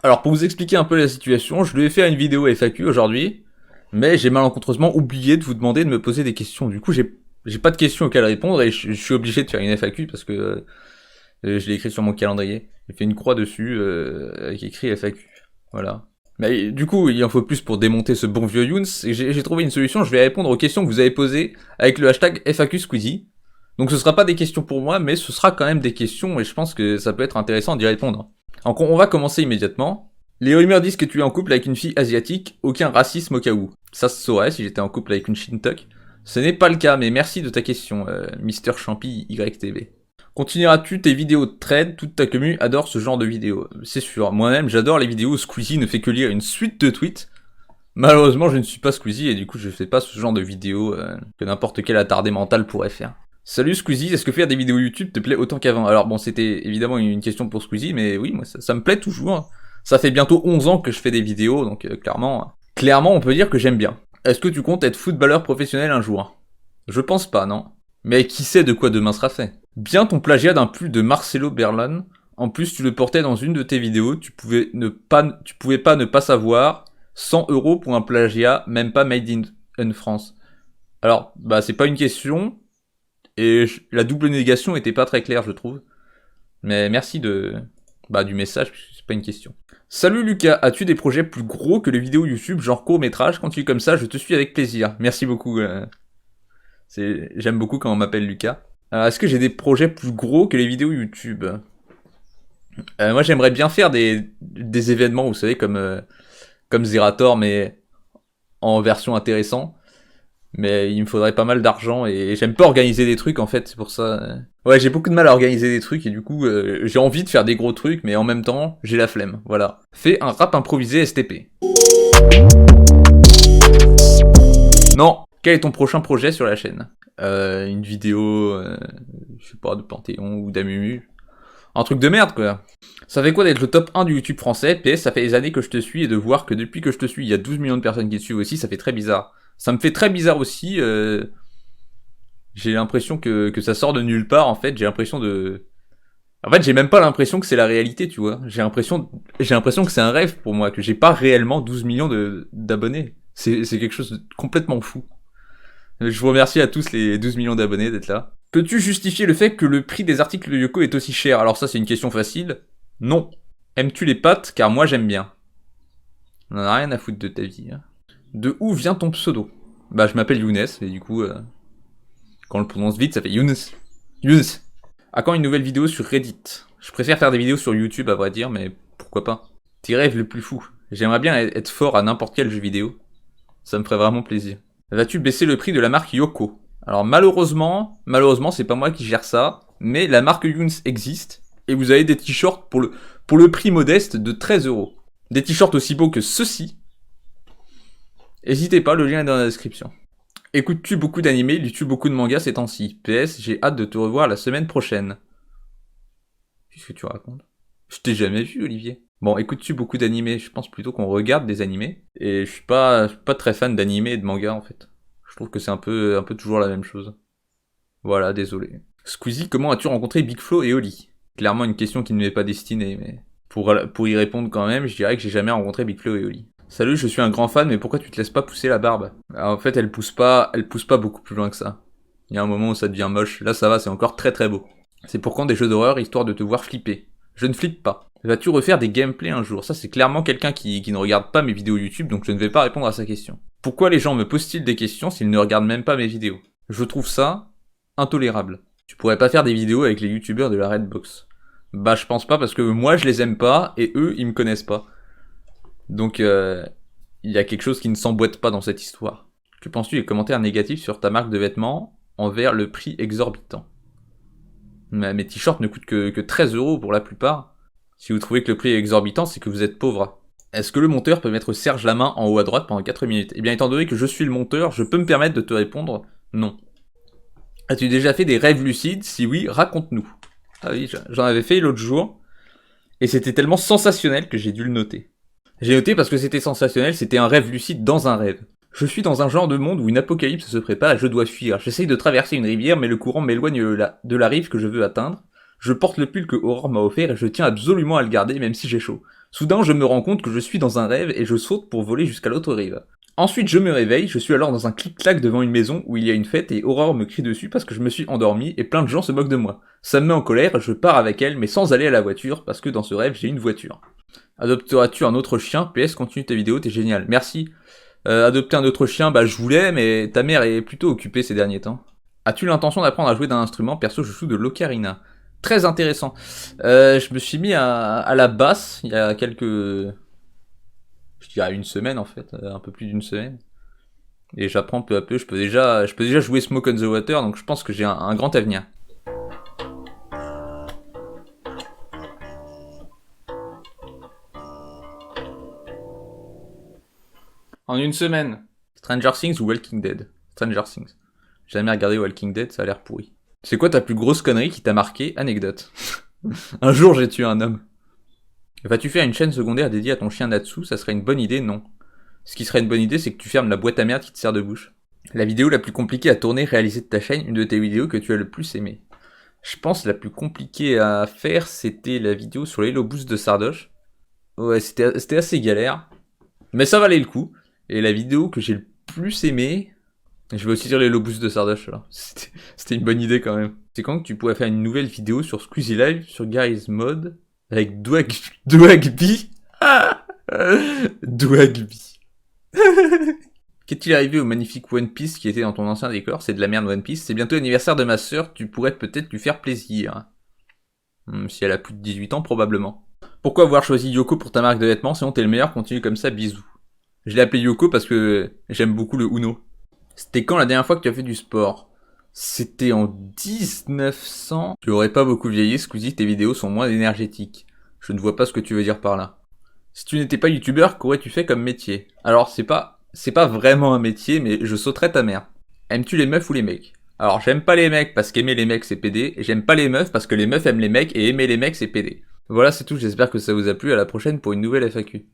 Alors pour vous expliquer un peu la situation, je lui ai fait une vidéo FAQ aujourd'hui, mais j'ai malencontreusement oublié de vous demander de me poser des questions. Du coup, j'ai pas de questions auxquelles répondre et je suis obligé de faire une FAQ parce que je l'ai écrit sur mon calendrier. J'ai fait une croix dessus avec écrit FAQ. Voilà. Mais du coup, il en faut plus pour démonter ce bon vieux Younes. Et j'ai trouvé une solution, je vais répondre aux questions que vous avez posées avec le hashtag FAQ Squeezie. Donc ce sera pas des questions pour moi, mais ce sera quand même des questions et je pense que ça peut être intéressant d'y répondre. Donc on va commencer immédiatement. Les rumeurs disent que tu es en couple avec une fille asiatique, aucun racisme au cas où. Ça se saurait si j'étais en couple avec une Shintok. Ce n'est pas le cas, mais merci de ta question, Mister Champi YTV. Continueras-tu tes vidéos de trade? Toute ta commu adore ce genre de vidéos. C'est sûr, moi-même j'adore les vidéos où Squeezie ne fait que lire une suite de tweets. Malheureusement je ne suis pas Squeezie et du coup je fais pas ce genre de vidéos que n'importe quel attardé mental pourrait faire. Salut Squeezie, est-ce que faire des vidéos YouTube te plaît autant qu'avant? Alors bon, c'était évidemment une question pour Squeezie, mais oui, moi ça me plaît toujours. Ça fait bientôt 11 ans que je fais des vidéos, donc clairement on peut dire que j'aime bien. Est-ce que tu comptes être footballeur professionnel un jour? Je pense pas, non. Mais qui sait de quoi demain sera fait? Bien ton plagiat d'un pull de Marcelo Berlan. En plus, tu le portais dans une de tes vidéos, tu pouvais pas ne pas savoir. 100 € pour un plagiat, même pas made in France. Alors, bah c'est pas une question, et la double négation était pas très claire, je trouve. Mais merci du message, puisque c'est pas une question. Salut Lucas, as-tu des projets plus gros que les vidéos YouTube, genre court-métrage? Continue comme ça, je te suis avec plaisir. Merci beaucoup. J'aime beaucoup quand on m'appelle Lucas. Alors, est-ce que j'ai des projets plus gros que les vidéos YouTube? Moi, j'aimerais bien faire des événements, vous savez, comme Zerator, mais en version intéressant. Mais il me faudrait pas mal d'argent et j'aime pas organiser des trucs en fait, c'est pour ça. Ouais, j'ai beaucoup de mal à organiser des trucs et du coup, j'ai envie de faire des gros trucs, mais en même temps, j'ai la flemme. Voilà. Fais un rap improvisé STP. Non. Quel est ton prochain projet sur la chaîne? Une vidéo, je sais pas, de Panthéon ou d'Amumu. Un truc de merde, quoi. Ça fait quoi d'être le top 1 du YouTube français? PS, ça fait des années que je te suis et de voir que depuis que je te suis, il y a 12 millions de personnes qui te suivent aussi, ça fait très bizarre. Ça me fait très bizarre aussi, j'ai l'impression que ça sort de nulle part, en fait, j'ai l'impression de... En fait, j'ai même pas l'impression que c'est la réalité, tu vois. J'ai l'impression que c'est un rêve pour moi, que j'ai pas réellement 12 millions d'abonnés. C'est quelque chose de complètement fou. Je vous remercie à tous les 12 millions d'abonnés d'être là. Peux-tu justifier le fait que le prix des articles de Yoko est aussi cher? Alors ça, c'est une question facile. Non. Aimes-tu les pâtes? Car moi, j'aime bien. On en a rien à foutre de ta vie. Hein. De où vient ton pseudo? Bah, je m'appelle Younes, et du coup, quand on le prononce vite, ça fait Younes. Younes. À quand une nouvelle vidéo sur Reddit? Je préfère faire des vidéos sur YouTube, à vrai dire, mais pourquoi pas? Tes rêves le plus fou. J'aimerais bien être fort à n'importe quel jeu vidéo. Ça me ferait vraiment plaisir. Vas-tu baisser le prix de la marque Yoko? Alors malheureusement, c'est pas moi qui gère ça, mais la marque Younes existe, et vous avez des t-shirts pour le prix modeste de 13 €. Des t-shirts aussi beaux que ceux-ci. N'hésitez pas, le lien est dans la description. Écoutes-tu beaucoup d'animés? Lis-tu beaucoup de mangas ces temps-ci? PS, j'ai hâte de te revoir la semaine prochaine. Qu'est-ce que tu racontes? Je t'ai jamais vu, Olivier. Bon, écoutes-tu beaucoup d'animés? Je pense plutôt qu'on regarde des animés. Et je suis pas très fan d'animés et de mangas, en fait. Je trouve que c'est un peu toujours la même chose. Voilà, désolé. Squeezie, comment as-tu rencontré Big Flo et Oli? Clairement une question qui ne m'est pas destinée, mais... Pour y répondre quand même, je dirais que j'ai jamais rencontré Big Flo et Oli. Salut, je suis un grand fan, mais pourquoi tu te laisses pas pousser la barbe? Alors, en fait, elle pousse pas beaucoup plus loin que ça. Il y a un moment où ça devient moche. Là, ça va, c'est encore très très beau. C'est pour quand des jeux d'horreur, histoire de te voir flipper? Je ne flippe pas. Vas-tu refaire des gameplays un jour? Ça, c'est clairement quelqu'un qui ne regarde pas mes vidéos YouTube, donc je ne vais pas répondre à sa question. Pourquoi les gens me posent-ils des questions s'ils ne regardent même pas mes vidéos? Je trouve ça intolérable. Tu pourrais pas faire des vidéos avec les youtubeurs de la Redbox? Bah, je pense pas, parce que moi, je les aime pas, et eux, ils me connaissent pas. Donc, il y a quelque chose qui ne s'emboîte pas dans cette histoire. Que penses-tu des commentaires négatifs sur ta marque de vêtements envers le prix exorbitant? Mes t-shirts ne coûtent que 13 € pour la plupart. Si vous trouvez que le prix est exorbitant, c'est que vous êtes pauvre. Est-ce que le monteur peut mettre Serge Lamain en haut à droite pendant 4 minutes? Eh bien, étant donné que je suis le monteur, je peux me permettre de te répondre non. As-tu déjà fait des rêves lucides? Si oui, raconte-nous. Ah oui, j'en avais fait l'autre jour, et c'était tellement sensationnel que j'ai dû le noter. J'ai noté parce que c'était sensationnel, c'était un rêve lucide dans un rêve. Je suis dans un genre de monde où une apocalypse se prépare et je dois fuir. J'essaye de traverser une rivière, mais le courant m'éloigne de la rive que je veux atteindre. Je porte le pull que Aurore m'a offert et je tiens absolument à le garder, même si j'ai chaud. Soudain, je me rends compte que je suis dans un rêve et je saute pour voler jusqu'à l'autre rive. Ensuite, je me réveille, je suis alors dans un clic-clac devant une maison où il y a une fête et Aurore me crie dessus parce que je me suis endormi et plein de gens se moquent de moi. Ça me met en colère, je pars avec elle mais sans aller à la voiture parce que dans ce rêve j'ai une voiture. Adopteras-tu un autre chien? PS, continue tes vidéos, t'es génial. Merci. Adopter un autre chien, bah je voulais, mais ta mère est plutôt occupée ces derniers temps. As-tu l'intention d'apprendre à jouer d'un instrument? Perso, je joue de l'ocarina. Très intéressant. Je me suis mis à la basse il y a quelques... Je dirais une semaine en fait, un peu plus d'une semaine. Et j'apprends peu à peu, je peux déjà jouer Smoke on the Water, donc je pense que j'ai un grand avenir. En une semaine. Stranger Things ou Walking Dead? Stranger Things. J'ai jamais regardé Walking Dead, ça a l'air pourri. C'est quoi ta plus grosse connerie qui t'a marqué? Anecdote. Un jour j'ai tué un homme. Vas-tu faire une chaîne secondaire dédiée à ton chien Natsu? Ça serait une bonne idée? Non. Ce qui serait une bonne idée, c'est que tu fermes la boîte à merde qui te sert de bouche. La vidéo la plus compliquée à tourner, réalisée de ta chaîne, une de tes vidéos que tu as le plus aimée. Je pense la plus compliquée à faire, c'était la vidéo sur l'Hello Boost de Sardoche. Ouais, c'était assez galère. Mais ça valait le coup. Et la vidéo que j'ai le plus aimée... Je vais aussi dire l'Hello Boost de Sardoche, là. C'était une bonne idée quand même. C'est quand que tu pourrais faire une nouvelle vidéo sur Squeezie Live, sur Garry's Mod, avec Dwagby. Dwagby. Qu'est-il arrivé au magnifique One Piece qui était dans ton ancien décor? C'est de la merde One Piece. C'est bientôt l'anniversaire de ma sœur, tu pourrais peut-être lui faire plaisir. Si elle a plus de 18 ans, probablement. Pourquoi avoir choisi Yoko pour ta marque de vêtements? Sinon t'es le meilleur, continue comme ça, bisous. Je l'ai appelé Yoko parce que j'aime beaucoup le Uno. C'était quand la dernière fois que tu as fait du sport? C'était en 1900. Tu aurais pas beaucoup vieilli, Squeezie, tes vidéos sont moins énergétiques. Je ne vois pas ce que tu veux dire par là. Si tu n'étais pas youtubeur, qu'aurais-tu fait comme métier? Alors c'est pas vraiment un métier, mais je sauterais ta mère. Aimes-tu les meufs ou les mecs? Alors j'aime pas les mecs parce qu'aimer les mecs c'est PD, et j'aime pas les meufs parce que les meufs aiment les mecs et aimer les mecs c'est PD. Voilà, c'est tout, j'espère que ça vous a plu, à la prochaine pour une nouvelle FAQ.